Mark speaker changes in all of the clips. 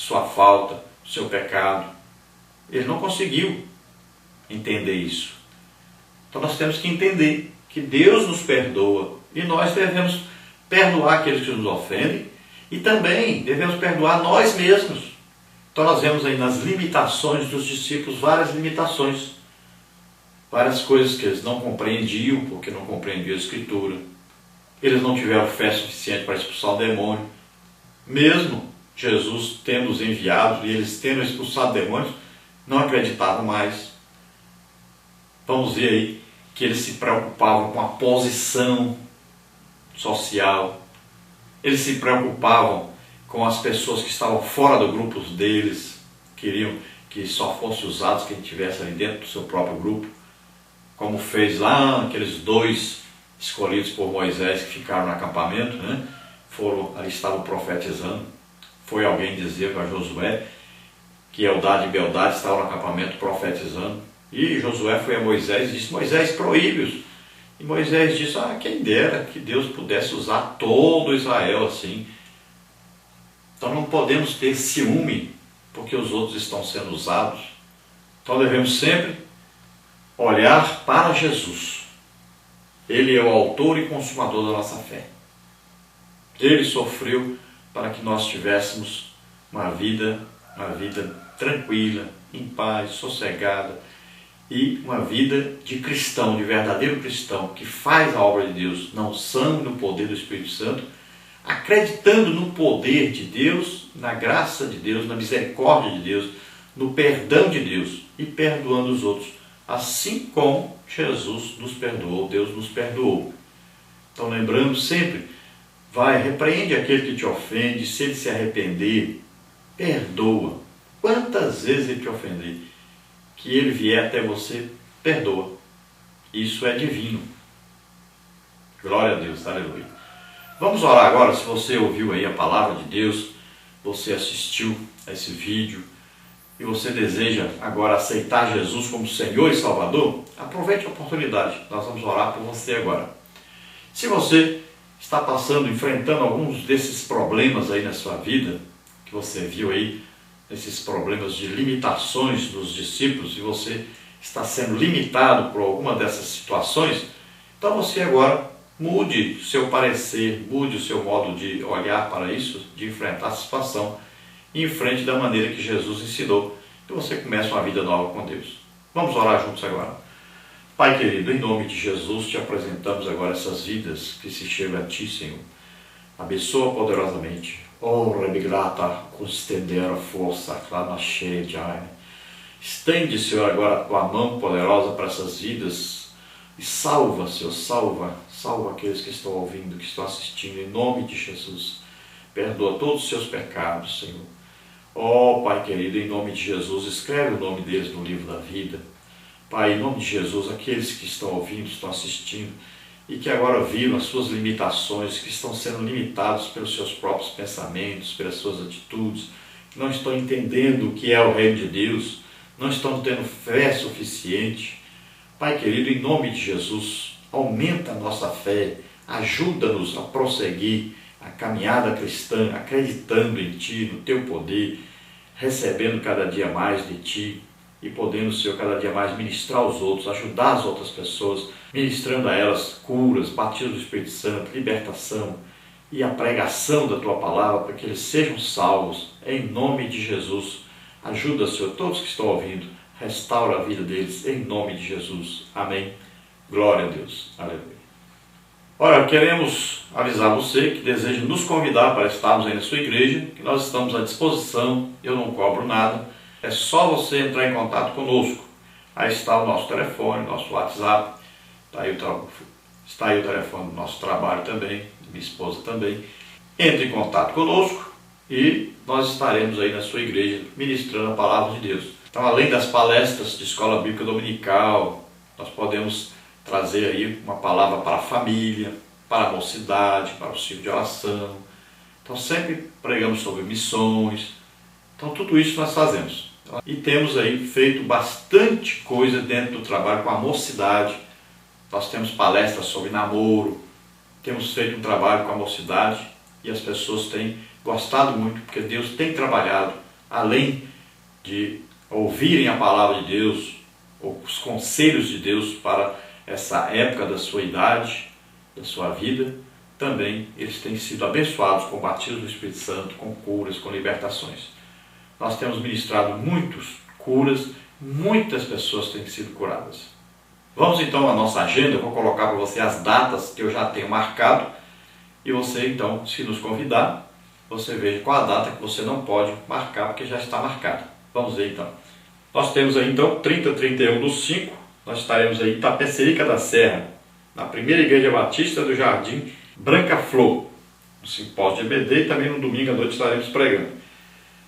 Speaker 1: sua falta, o seu pecado. Ele não conseguiu entender isso. Então nós temos que entender que Deus nos perdoa e nós devemos perdoar aqueles que nos ofendem e também devemos perdoar nós mesmos. Então nós vemos aí nas limitações dos discípulos várias limitações, várias coisas que eles não compreendiam porque não compreendiam a Escritura. Eles não tiveram fé suficiente para expulsar o demônio. Mesmo Jesus tendo os enviado e eles tendo expulsado demônios, não acreditavam mais. Vamos ver aí que eles se preocupavam com a posição social. Eles se preocupavam com as pessoas que estavam fora do grupo deles, queriam que só fossem usados quem estivesse ali dentro do seu próprio grupo, como fez lá aqueles 2 escolhidos por Moisés que ficaram no acampamento, né? Ali estavam profetizando. Foi alguém dizer para Josué que Eldade e Beldade estavam no acampamento profetizando. E Josué foi a Moisés e disse: Moisés, proíbe-os. E Moisés disse: quem dera que Deus pudesse usar todo Israel assim. Então não podemos ter ciúme porque os outros estão sendo usados. Então devemos sempre olhar para Jesus. Ele é o autor e consumador da nossa fé. Ele sofreu para que nós tivéssemos uma vida tranquila, em paz, sossegada, e uma vida de cristão, de verdadeiro cristão, que faz a obra de Deus na unção e no poder do Espírito Santo, acreditando no poder de Deus, na graça de Deus, na misericórdia de Deus, no perdão de Deus e perdoando os outros, assim como Jesus nos perdoou, Deus nos perdoou. Então lembrando sempre, repreende aquele que te ofende, se ele se arrepender, perdoa. Quantas vezes ele te ofender, que ele vier até você, perdoa. Isso é divino. Glória a Deus, aleluia. Vamos orar agora. Se você ouviu aí a palavra de Deus, você assistiu a esse vídeo e você deseja agora aceitar Jesus como Senhor e Salvador, aproveite a oportunidade. Nós vamos orar por você agora. Se você está enfrentando alguns desses problemas aí na sua vida, que você viu aí, esses problemas de limitações dos discípulos, e você está sendo limitado por alguma dessas situações, então você agora mude o seu parecer, mude o seu modo de olhar para isso, de enfrentar a situação, e enfrente da maneira que Jesus ensinou, e você começa uma vida nova com Deus. Vamos orar juntos agora. Pai querido, em nome de Jesus, te apresentamos agora essas vidas que se chegam a Ti, Senhor. Abençoa poderosamente. Oh, rebigrata, estender a força, clama cheia de ar. Estende, Senhor, agora a Tua mão poderosa para essas vidas e salva, Senhor, salva aqueles que estão ouvindo, que estão assistindo, em nome de Jesus. Perdoa todos os seus pecados, Senhor. Oh, Pai querido, em nome de Jesus, escreve o nome deles no livro da vida. Pai, em nome de Jesus, aqueles que estão ouvindo, estão assistindo e que agora viram as suas limitações, que estão sendo limitados pelos seus próprios pensamentos, pelas suas atitudes, que não estão entendendo o que é o reino de Deus, não estão tendo fé suficiente. Pai querido, em nome de Jesus, aumenta a nossa fé, ajuda-nos a prosseguir a caminhada cristã, acreditando em Ti, no Teu poder, recebendo cada dia mais de Ti, e podendo, Senhor, cada dia mais ministrar aos outros, ajudar as outras pessoas, ministrando a elas curas, batismo do Espírito Santo, libertação e a pregação da Tua palavra, para que eles sejam salvos, em nome de Jesus. Ajuda, Senhor, todos que estão ouvindo, restaura a vida deles, em nome de Jesus. Amém. Glória a Deus. Aleluia. Ora, queremos avisar você que deseja nos convidar para estarmos aí na sua igreja, que nós estamos à disposição, eu não cobro nada. É só você entrar em contato conosco. Aí está o nosso telefone, nosso WhatsApp, está aí o telefone do nosso trabalho também, minha esposa também. Entre em contato conosco e nós estaremos aí na sua igreja ministrando a palavra de Deus. Então, além das palestras de escola bíblica dominical, nós podemos trazer aí uma palavra para a família, para a mocidade, para o ciclo de oração. Então, sempre pregamos sobre missões. Então, tudo isso nós fazemos. E temos aí feito bastante coisa dentro do trabalho com a mocidade. Nós temos palestras sobre namoro, temos feito um trabalho com a mocidade e as pessoas têm gostado muito, porque Deus tem trabalhado além de ouvirem a palavra de Deus, ou os conselhos de Deus para essa época da sua idade, da sua vida, também eles têm sido abençoados com o batismo do Espírito Santo, com curas, com libertações. Nós temos ministrado muitas curas, muitas pessoas têm sido curadas. Vamos então à nossa agenda, eu vou colocar para você as datas que eu já tenho marcado, e você então, se nos convidar, você veja qual a data que você não pode marcar, porque já está marcada. Vamos ver então. Nós temos aí então 30/31/5, nós estaremos aí em Itapecerica da Serra, na primeira igreja batista do Jardim Branca Flor, no simpósio de EBD, e também no domingo à noite estaremos pregando.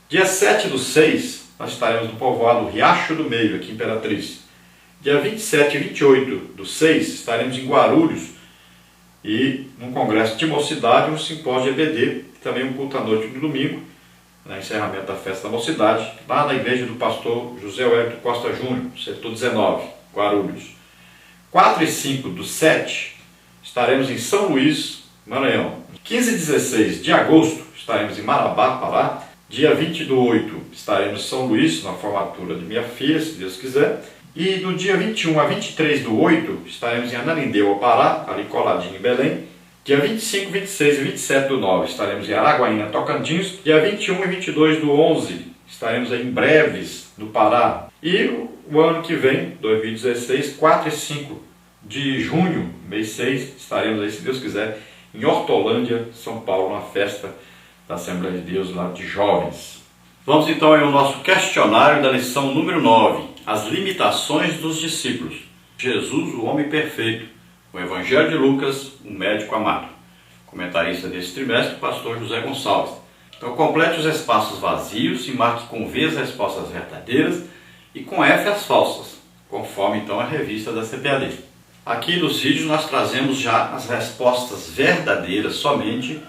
Speaker 1: Dia 7/6, nós estaremos no povoado Riacho do Meio, aqui em Imperatriz. Dia 27 e 28/6, estaremos em Guarulhos, e num congresso de mocidade, um simpósio de EBD, e também um culto à noite no domingo, no encerramento da festa da mocidade, lá na igreja do pastor José Wellington Costa Júnior, setor 19, Guarulhos. 4 e 5/7, estaremos em São Luís, Maranhão. 15 e 16 de agosto, estaremos em Marabá, Pará. Dia 20/8, estaremos em São Luís, na formatura de minha filha, se Deus quiser. E no dia 21 a 23/8, estaremos em Ananindeua, Pará, ali coladinho em Belém. Dia 25, 26 e 27/9, estaremos em Araguaína, Tocantins. Dia 21 e 22/11, estaremos aí em Breves, no Pará. E o ano que vem, 2016, 4 e 5 de junho, mês 6, estaremos aí, se Deus quiser, em Hortolândia, São Paulo, na festa da Assembleia de Deus lá de jovens. Vamos então ao nosso questionário da lição número 9, as limitações dos discípulos. Jesus, o homem perfeito, o Evangelho de Lucas, o médico amado. Comentarista desse trimestre, o pastor José Gonçalves. Então complete os espaços vazios e marque com V as respostas verdadeiras e com F as falsas, conforme então a revista da CPAD. Aqui nos vídeos nós trazemos já as respostas verdadeiras somente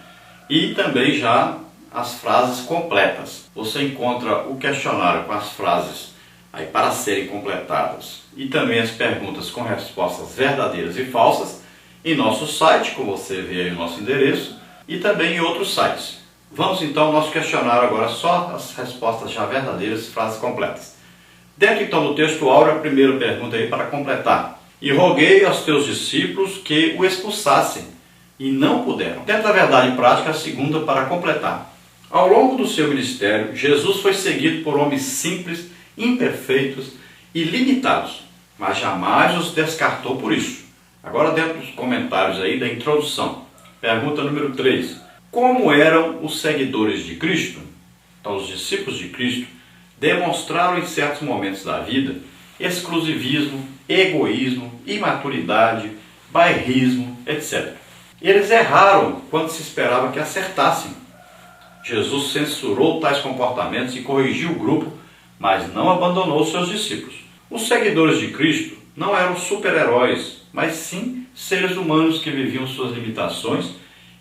Speaker 1: e também já as frases completas. Você encontra o questionário com as frases aí para serem completadas e também as perguntas com respostas verdadeiras e falsas em nosso site, como você vê aí o nosso endereço, e também em outros sites. Vamos então ao nosso questionário agora, só as respostas já verdadeiras e frases completas. Dentro então do texto áureo, a primeira pergunta aí para completar. E roguei aos teus discípulos que o expulsassem, e não puderam. Dentro da verdade prática, a segunda para completar. Ao longo do seu ministério, Jesus foi seguido por homens simples, imperfeitos e limitados, mas jamais os descartou por isso. Agora dentro dos comentários aí da introdução. Pergunta número 3. Como eram os seguidores de Cristo? Então os discípulos de Cristo demonstraram em certos momentos da vida exclusivismo, egoísmo, imaturidade, bairrismo, etc. Eles erraram quando se esperava que acertassem. Jesus censurou tais comportamentos e corrigiu o grupo, mas não abandonou seus discípulos. Os seguidores de Cristo não eram super-heróis, mas sim seres humanos que viviam suas limitações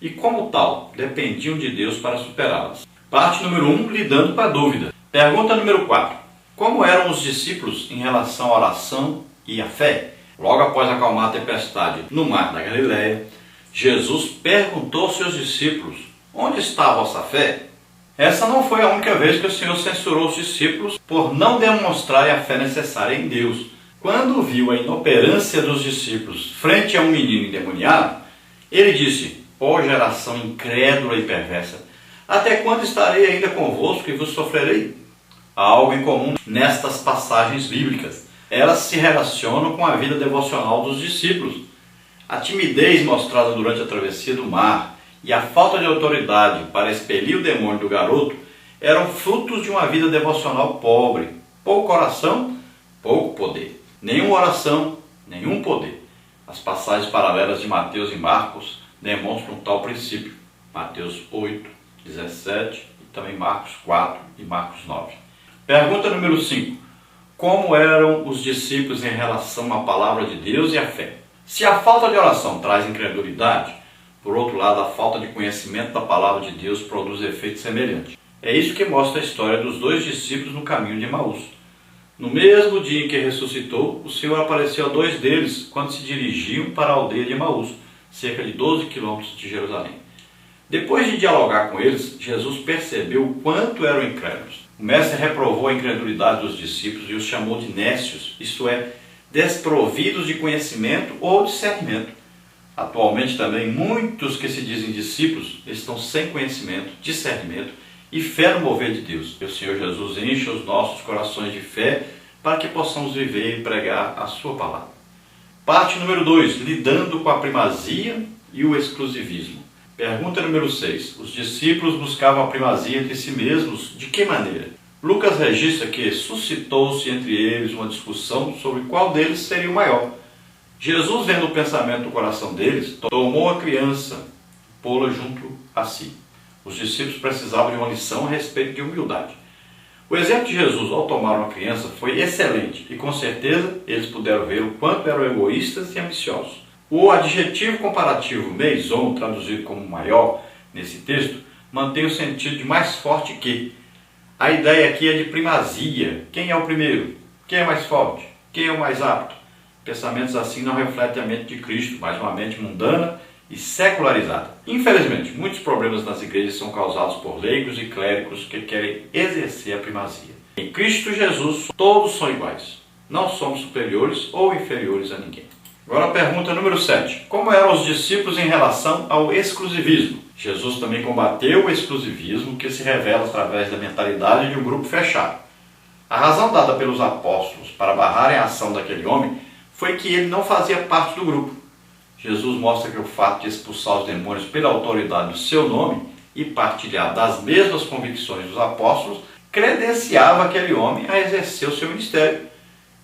Speaker 1: e, como tal, dependiam de Deus para superá-las. Parte número 1, lidando com a dúvida. Pergunta número 4. Como eram os discípulos em relação à oração e à fé? Logo após acalmar a tempestade no mar da Galileia, Jesus perguntou aos seus discípulos: onde está a vossa fé? Essa não foi a única vez que o Senhor censurou os discípulos por não demonstrarem a fé necessária em Deus. Quando viu a inoperância dos discípulos frente a um menino endemoniado, ele disse: ó geração incrédula e perversa, até quando estarei ainda convosco e vos sofrerei? Há algo em comum nestas passagens bíblicas. Elas se relacionam com a vida devocional dos discípulos. A timidez mostrada durante a travessia do mar e a falta de autoridade para expelir o demônio do garoto eram frutos de uma vida devocional pobre. Pouco oração, pouco poder. Nenhuma oração, nenhum poder. As passagens paralelas de Mateus e Marcos demonstram tal princípio. Mateus 8, 17 e também Marcos 4 e Marcos 9. Pergunta número 5. Como eram os discípulos em relação à palavra de Deus e à fé? Se a falta de oração traz incredulidade, por outro lado, a falta de conhecimento da palavra de Deus produz efeito semelhante. É isso que mostra a história dos dois discípulos no caminho de Emaús. No mesmo dia em que ressuscitou, o Senhor apareceu a dois deles quando se dirigiam para a aldeia de Emaús, cerca de 12 quilômetros de Jerusalém. Depois de dialogar com eles, Jesus percebeu o quanto eram incrédulos. O mestre reprovou a incredulidade dos discípulos e os chamou de nécios, isto é, desprovidos de conhecimento ou discernimento. Atualmente também muitos que se dizem discípulos estão sem conhecimento, discernimento e fé no mover de Deus. Que o Senhor Jesus encha os nossos corações de fé para que possamos viver e pregar a sua palavra. Parte número 2, lidando com a primazia e o exclusivismo. Pergunta número 6. Os discípulos buscavam a primazia entre si mesmos de que maneira? Lucas registra que suscitou-se entre eles uma discussão sobre qual deles seria o maior. Jesus, vendo o pensamento do coração deles, tomou a criança, pô-la junto a si. Os discípulos precisavam de uma lição a respeito de humildade. O exemplo de Jesus ao tomar uma criança foi excelente e com certeza eles puderam ver o quanto eram egoístas e ambiciosos. O adjetivo comparativo meison, traduzido como maior nesse texto, mantém o sentido de mais forte que. A ideia aqui é de primazia. Quem é o primeiro? Quem é mais forte? Quem é o mais apto? Pensamentos assim não refletem a mente de Cristo, mas uma mente mundana e secularizada. Infelizmente, muitos problemas nas igrejas são causados por leigos e clérigos que querem exercer a primazia. Em Cristo Jesus, todos são iguais. Não somos superiores ou inferiores a ninguém. Agora a pergunta número 7. Como eram os discípulos em relação ao exclusivismo? Jesus também combateu o exclusivismo que se revela através da mentalidade de um grupo fechado. A razão dada pelos apóstolos para barrarem a ação daquele homem foi que ele não fazia parte do grupo. Jesus mostra que o fato de expulsar os demônios pela autoridade do seu nome e partilhar das mesmas convicções dos apóstolos credenciava aquele homem a exercer o seu ministério.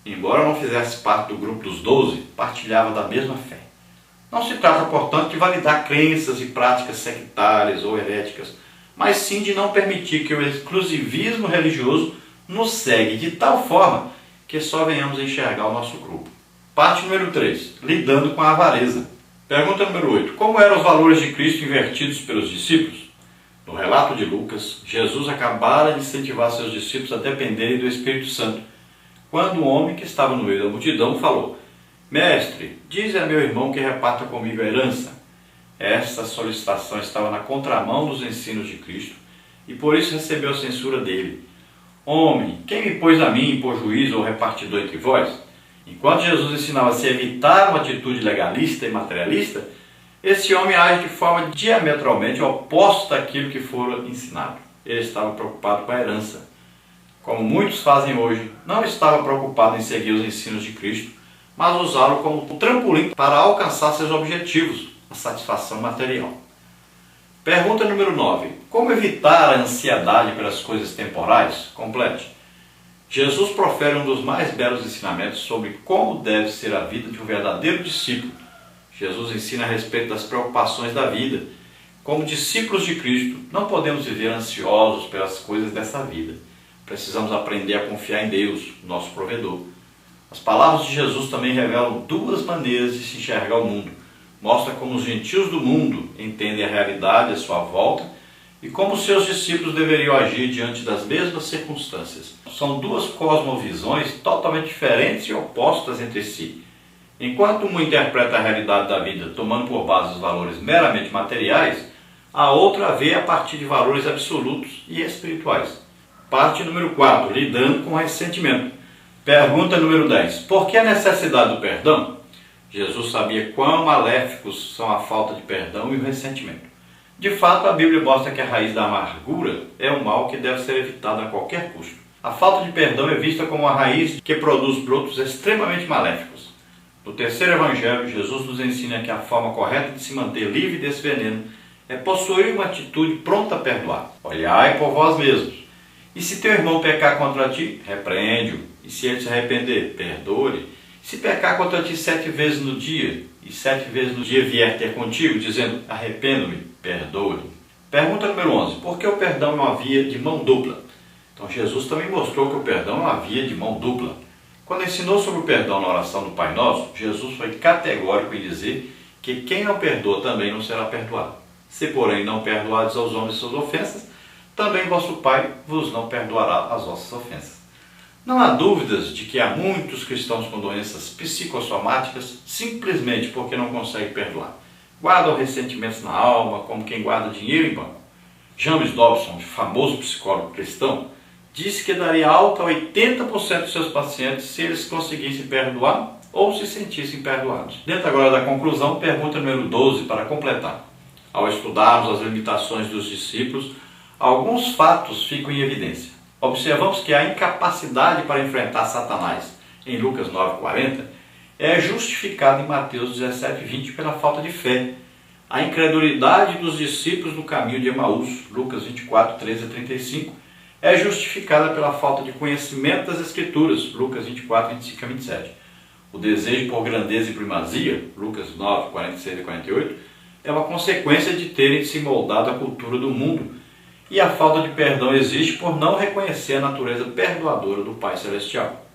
Speaker 1: Embora não fizesse parte do grupo dos 12, partilhava da mesma fé. Não se trata, portanto, de validar crenças e práticas sectárias ou heréticas, mas sim de não permitir que o exclusivismo religioso nos segue de tal forma que só venhamos a enxergar o nosso grupo. Parte número 3. Lidando com a avareza. Pergunta número 8. Como eram os valores de Cristo invertidos pelos discípulos? No relato de Lucas, Jesus acabara de incentivar seus discípulos a dependerem do Espírito Santo, quando um homem que estava no meio da multidão falou: Mestre, dize a meu irmão que reparta comigo a herança. Esta solicitação estava na contramão dos ensinos de Cristo e por isso recebeu a censura dele. Homem, quem me pôs a mim impor juízo ou repartidor entre vós? Enquanto Jesus ensinava-se a evitar uma atitude legalista e materialista, esse homem age de forma diametralmente oposta àquilo que fora ensinado. Ele estava preocupado com a herança. Como muitos fazem hoje, não estava preocupado em seguir os ensinos de Cristo, mas usá-lo como um trampolim para alcançar seus objetivos, a satisfação material. Pergunta número 9. Como evitar a ansiedade pelas coisas temporais? Complete. Jesus profere um dos mais belos ensinamentos sobre como deve ser a vida de um verdadeiro discípulo. Jesus ensina a respeito das preocupações da vida. Como discípulos de Cristo, não podemos viver ansiosos pelas coisas dessa vida. Precisamos aprender a confiar em Deus, nosso provedor. As palavras de Jesus também revelam duas maneiras de se enxergar o mundo. Mostra como os gentios do mundo entendem a realidade à sua volta e como seus discípulos deveriam agir diante das mesmas circunstâncias. São duas cosmovisões totalmente diferentes e opostas entre si. Enquanto uma interpreta a realidade da vida tomando por base os valores meramente materiais, a outra a vê a partir de valores absolutos e espirituais. Parte número 4. Lidando com o ressentimento. Pergunta número 10. Por que a necessidade do perdão? Jesus sabia quão maléficos são a falta de perdão e o ressentimento. De fato, a Bíblia mostra que a raiz da amargura é um mal que deve ser evitado a qualquer custo. A falta de perdão é vista como a raiz que produz brotos extremamente maléficos. No terceiro evangelho, Jesus nos ensina que a forma correta de se manter livre desse veneno é possuir uma atitude pronta a perdoar. Olhai por vós mesmos. E se teu irmão pecar contra ti, repreende-o. E se ele se arrepender, perdoe-lhe. Se pecar contra ti 7 vezes no dia, e 7 vezes no dia vier ter contigo, dizendo, arrependo-me, perdoe-lhe. Pergunta número 11. Por que o perdão é uma via de mão dupla? Então Jesus também mostrou que o perdão é uma via de mão dupla. Quando ensinou sobre o perdão na oração do Pai Nosso, Jesus foi categórico em dizer que quem não perdoa também não será perdoado. Se, porém, não perdoardes aos homens suas ofensas, também vosso Pai vos não perdoará as vossas ofensas. Não há dúvidas de que há muitos cristãos com doenças psicossomáticas simplesmente porque não conseguem perdoar. Guardam ressentimentos na alma, como quem guarda dinheiro em banco. James Dobson, famoso psicólogo cristão, disse que daria alta a 80% dos seus pacientes se eles conseguissem perdoar ou se sentissem perdoados. Dentro agora da conclusão, pergunta número 12 para completar. Ao estudarmos as limitações dos discípulos, alguns fatos ficam em evidência. Observamos que a incapacidade para enfrentar Satanás em Lucas 9,40 é justificada em Mateus 17,20 pela falta de fé. A incredulidade dos discípulos no caminho de Emaús, Lucas 24, 13 a 35, é justificada pela falta de conhecimento das Escrituras, Lucas 24, 25 a 27. O desejo por grandeza e primazia, Lucas 9, 46 a 48, é uma consequência de terem se moldado à cultura do mundo. E a falta de perdão existe por não reconhecer a natureza perdoadora do Pai Celestial.